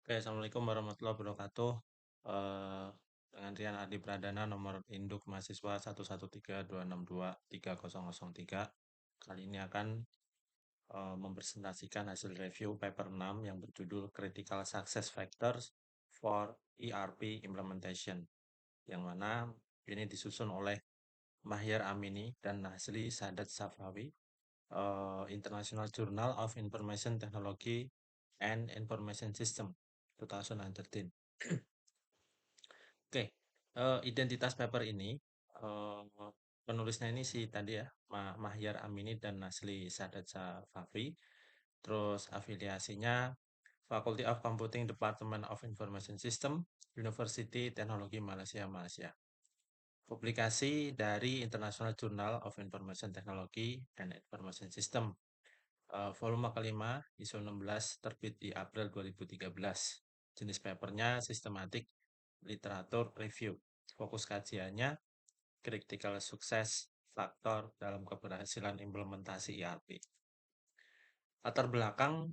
Oke, Assalamualaikum warahmatullahi wabarakatuh. Eh, dengan Rian Adi Pradana, nomor induk mahasiswa 11326230003. Kali ini akan mempresentasikan hasil review paper 6 yang berjudul Critical Success Factors for ERP Implementation, yang mana ini disusun oleh Mahyar Amini dan Nasli Sadat Safawi, International Journal of Information Technology and Information System 2013. Oke, identitas paper ini, eee, penulisnya ini si tadi ya, Mahyar Amini dan Nasli Sadat Safavi, terus afiliasinya Faculty of Computing Department of Information System, University Teknologi Malaysia, Malaysia. Publikasi dari International Journal of Information Technology and Information System, volume kelima, ISO 16, terbit di April 2013. Jenis papernya sistematik literatur review. Fokus kajiannya critical success faktor dalam keberhasilan implementasi ERP. Latar belakang,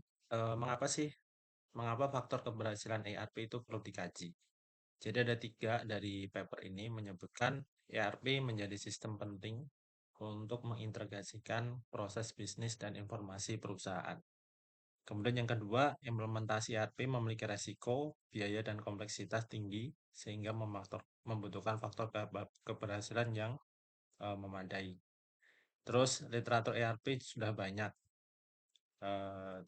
mengapa faktor keberhasilan ERP itu perlu dikaji. Jadi ada 3 dari paper ini menyebutkan ERP menjadi sistem penting untuk mengintegrasikan proses bisnis dan informasi perusahaan. Kemudian yang kedua, implementasi ERP memiliki resiko, biaya, dan kompleksitas tinggi sehingga membutuhkan faktor keberhasilan yang memadai. Terus literatur ERP sudah banyak,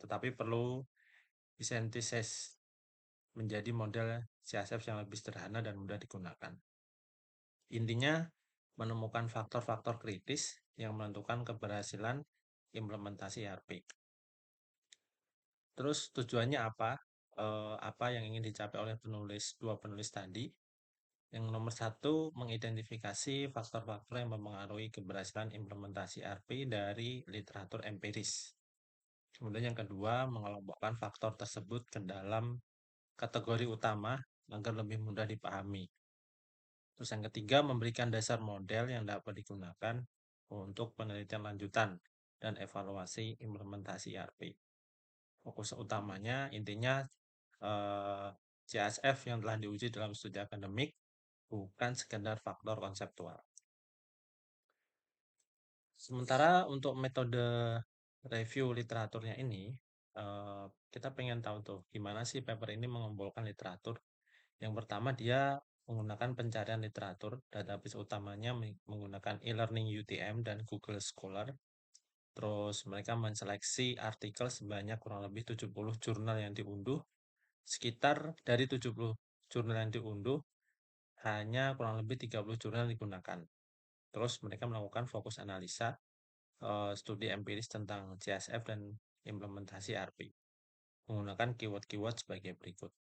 tetapi perlu disintesis menjadi model CSF yang lebih sederhana dan mudah digunakan. Intinya, menemukan faktor-faktor kritis yang menentukan keberhasilan implementasi ERP. Terus tujuannya apa? Apa yang ingin dicapai oleh dua penulis tadi? Yang nomor satu, mengidentifikasi faktor-faktor yang mempengaruhi keberhasilan implementasi ERP dari literatur empiris. Kemudian yang kedua, mengelompokkan faktor tersebut ke dalam kategori utama agar lebih mudah dipahami. Terus yang ketiga, memberikan dasar model yang dapat digunakan untuk penelitian lanjutan dan evaluasi implementasi ERP. Fokus utamanya intinya CSF yang telah diuji dalam studi akademik, bukan sekedar faktor konseptual. Sementara untuk metode review literaturnya ini, kita pengen tahu tuh gimana sih paper ini mengumpulkan literatur. Yang pertama dia menggunakan pencarian literatur, database utamanya menggunakan e-learning UTM dan Google Scholar. Terus mereka menseleksi artikel sebanyak kurang lebih 70 jurnal yang diunduh. Sekitar dari 70 jurnal yang diunduh, hanya kurang lebih 30 jurnal digunakan. Terus mereka melakukan fokus analisa studi empiris tentang CSF dan implementasi ERP menggunakan keyword-keyword sebagai berikut.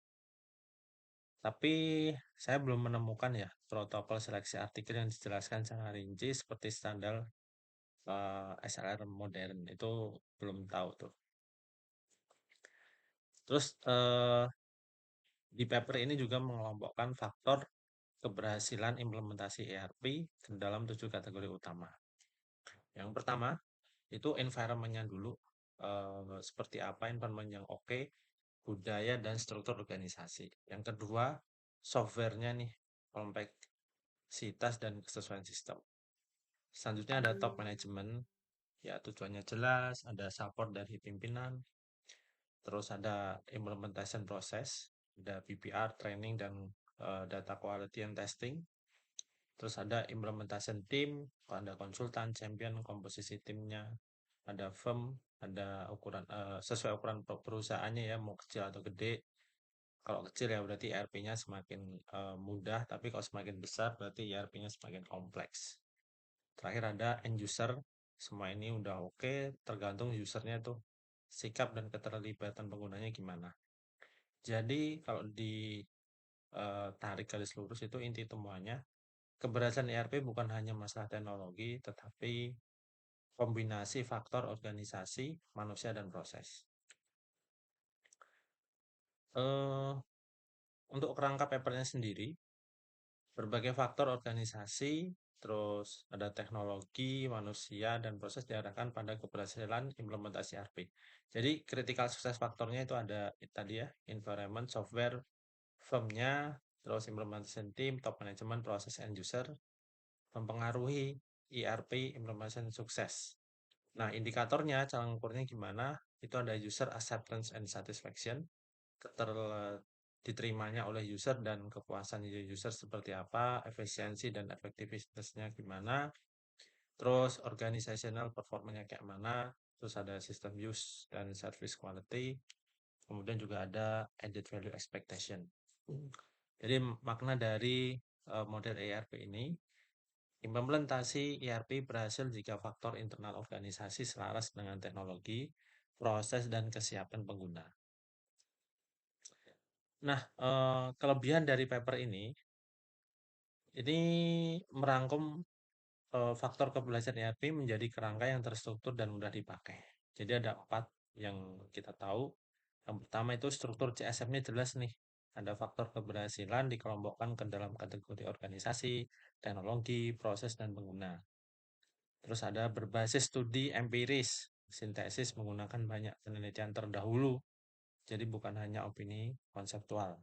Tapi saya belum menemukan ya protokol seleksi artikel yang dijelaskan secara rinci seperti standar SLR modern itu belum tahu tuh. Terus di paper ini juga mengelompokkan faktor keberhasilan implementasi ERP ke dalam 7 kategori utama. Yang pertama itu environment-nya dulu, seperti apa environment yang oke, budaya dan struktur organisasi. Yang kedua, software-nya nih, kompleksitas dan kesesuaian sistem. Selanjutnya ada top management, ya tujuannya jelas, ada support dari pimpinan, terus ada implementation proses, ada PPR, training dan data quality and testing. Terus ada implementation team, ada konsultan, champion, komposisi timnya, ada firm, ada ukuran sesuai ukuran perusahaannya ya, mau kecil atau gede. Kalau kecil ya berarti ERP-nya semakin mudah, tapi kalau semakin besar berarti ERP-nya semakin kompleks. Terakhir ada end user, semua ini udah oke, tergantung usernya tuh sikap dan keterlibatan penggunanya gimana. Jadi kalau ditarik garis lurus itu inti temuannya, keberhasilan ERP bukan hanya masalah teknologi, tetapi kombinasi faktor organisasi, manusia, dan proses. Eh, untuk kerangka papernya sendiri, berbagai faktor organisasi terus ada teknologi, manusia, dan proses diarahkan pada keberhasilan implementasi ERP. Jadi critical success faktornya itu ada tadi ya, environment, software, firmnya, terus implementation team, top management, proses end user, mempengaruhi ERP implementation sukses. Nah, indikatornya, cara ngukurnya gimana? Itu ada user acceptance and satisfaction, diterimanya oleh user dan kepuasan user seperti apa, efisiensi dan efektivitasnya gimana, terus organizational performanya kayak mana, terus ada system use dan service quality, kemudian juga ada added value expectation. Jadi makna dari model ERP ini, implementasi ERP berhasil jika faktor internal organisasi selaras dengan teknologi, proses, dan kesiapan pengguna. Nah, kelebihan dari paper ini merangkum faktor keberhasilan ERP menjadi kerangka yang terstruktur dan mudah dipakai. Jadi ada 4 yang kita tahu. Yang pertama itu struktur CSM-nya jelas nih. Ada faktor keberhasilan dikelompokkan ke dalam kategori organisasi, teknologi, proses, dan pengguna. Terus ada berbasis studi empiris, sintesis menggunakan banyak penelitian terdahulu. Jadi bukan hanya opini konseptual.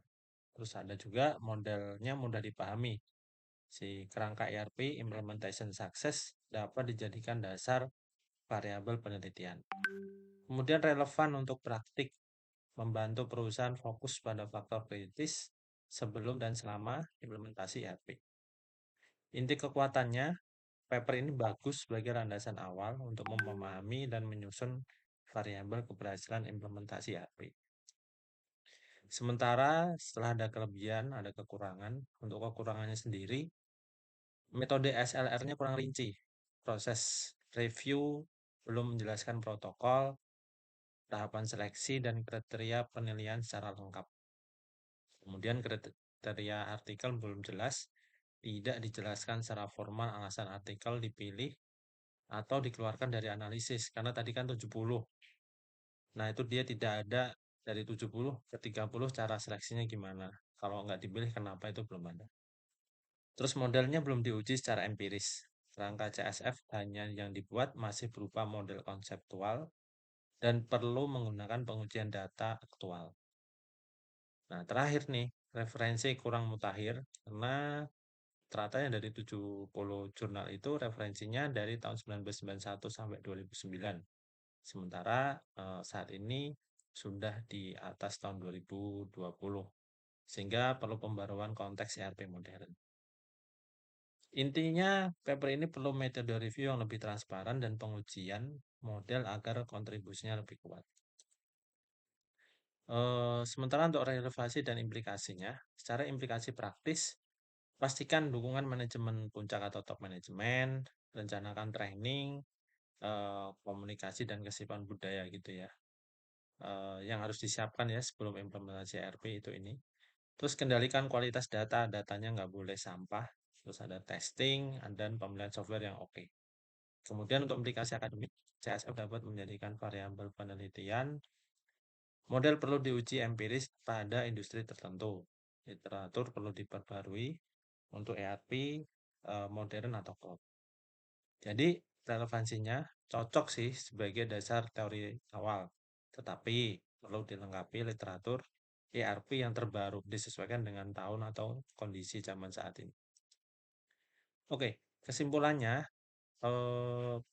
Terus ada juga modelnya mudah dipahami. Si kerangka ERP implementation success dapat dijadikan dasar variabel penelitian. Kemudian relevan untuk praktik, membantu perusahaan fokus pada faktor kritis sebelum dan selama implementasi ERP. Inti kekuatannya, paper ini bagus sebagai landasan awal untuk memahami dan menyusun variabel keberhasilan implementasi ERP. Sementara setelah ada kelebihan, ada kekurangan. Untuk kekurangannya sendiri, metode SLR-nya kurang rinci. Proses review belum menjelaskan protokol, tahapan seleksi, dan kriteria penilaian secara lengkap. Kemudian kriteria artikel belum jelas, tidak dijelaskan secara formal alasan artikel dipilih atau dikeluarkan dari analisis. Karena tadi kan 70. Nah, itu dia tidak ada dari 70 ke 30 cara seleksinya gimana. Kalau nggak dipilih, kenapa itu belum ada. Terus modelnya belum diuji secara empiris. Rangka CSF hanya yang dibuat masih berupa model konseptual dan perlu menggunakan pengujian data aktual. Nah, terakhir nih, referensi kurang mutakhir karena ternyata yang dari 70 jurnal itu referensinya dari tahun 1991 sampai 2009. Sementara saat ini sudah di atas tahun 2020. Sehingga perlu pembaruan konteks ERP modern. Intinya, paper ini perlu metode review yang lebih transparan dan pengujian model agar kontribusinya lebih kuat. Sementara untuk relevasi dan implikasinya, secara implikasi praktis, pastikan dukungan manajemen puncak atau top manajemen, rencanakan training, komunikasi dan kesiapan budaya gitu ya, yang harus disiapkan ya sebelum implementasi ERP itu ini. Terus kendalikan kualitas data, datanya nggak boleh sampah. Terus ada testing dan pemilihan software yang oke. Kemudian untuk implikasi akademik, CSF dapat menjadikan variabel penelitian. Model perlu diuji empiris pada industri tertentu. Literatur perlu diperbarui untuk ERP modern atau cloud. Jadi relevansinya cocok sih sebagai dasar teori awal, tetapi perlu dilengkapi literatur ERP yang terbaru disesuaikan dengan tahun atau kondisi zaman saat ini. Oke, kesimpulannya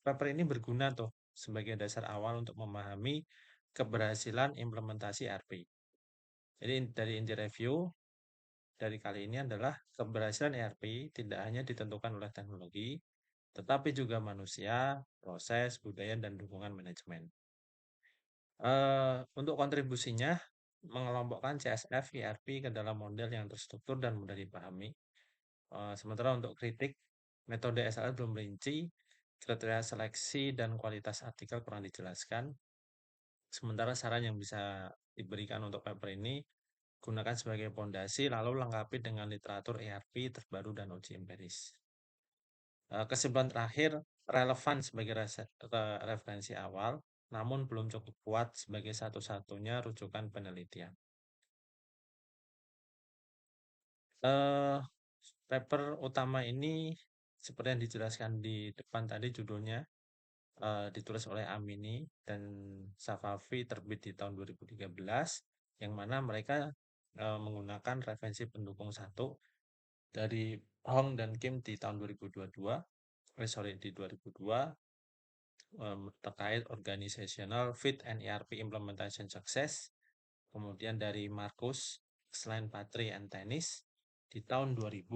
paper ini berguna tuh sebagai dasar awal untuk memahami keberhasilan implementasi ERP. Jadi dari inti review dari kali ini adalah keberhasilan ERP tidak hanya ditentukan oleh teknologi, tetapi juga manusia, proses, budaya, dan dukungan manajemen. Untuk kontribusinya, mengelompokkan CSF ERP ke dalam model yang terstruktur dan mudah dipahami. Sementara untuk kritik, metode SLR belum rinci, kriteria seleksi dan kualitas artikel kurang dijelaskan. Sementara saran yang bisa diberikan untuk paper ini, gunakan sebagai fondasi, lalu lengkapi dengan literatur ERP terbaru dan uji empiris. Kesimpulan terakhir, relevan sebagai referensi awal, namun belum cukup kuat sebagai satu-satunya rujukan penelitian. Paper utama ini seperti yang dijelaskan di depan tadi judulnya, ditulis oleh Amini dan Safavi, terbit di tahun 2013, yang mana mereka menggunakan referensi pendukung satu dari Hong dan Kim di tahun 2022, di 2002, terkait organizational fit and ERP implementation success. Kemudian dari Markus, Selain Patri and Tennis di tahun 2000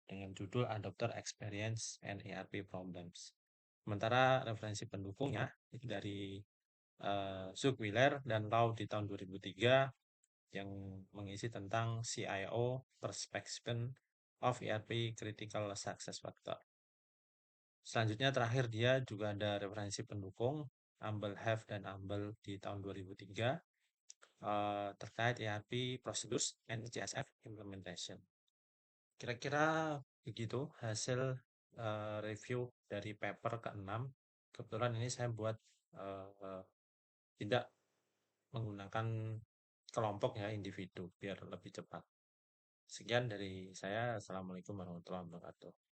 dengan judul Adopter Experience and ERP Problems. Sementara referensi pendukungnya itu dari Zug Wheeler dan Lau di tahun 2003 yang mengisi tentang CIO Perspective of ERP Critical Success Factor. Selanjutnya terakhir dia juga ada referensi pendukung Amble Have dan Amble di tahun 2003 terkait ERP Procedures and CSF Implementation. Kira-kira begitu hasil review dari paper ke-6. Kebetulan ini saya buat tidak menggunakan kelompok ya, individu biar lebih cepat. Sekian dari saya. Assalamualaikum warahmatullahi wabarakatuh.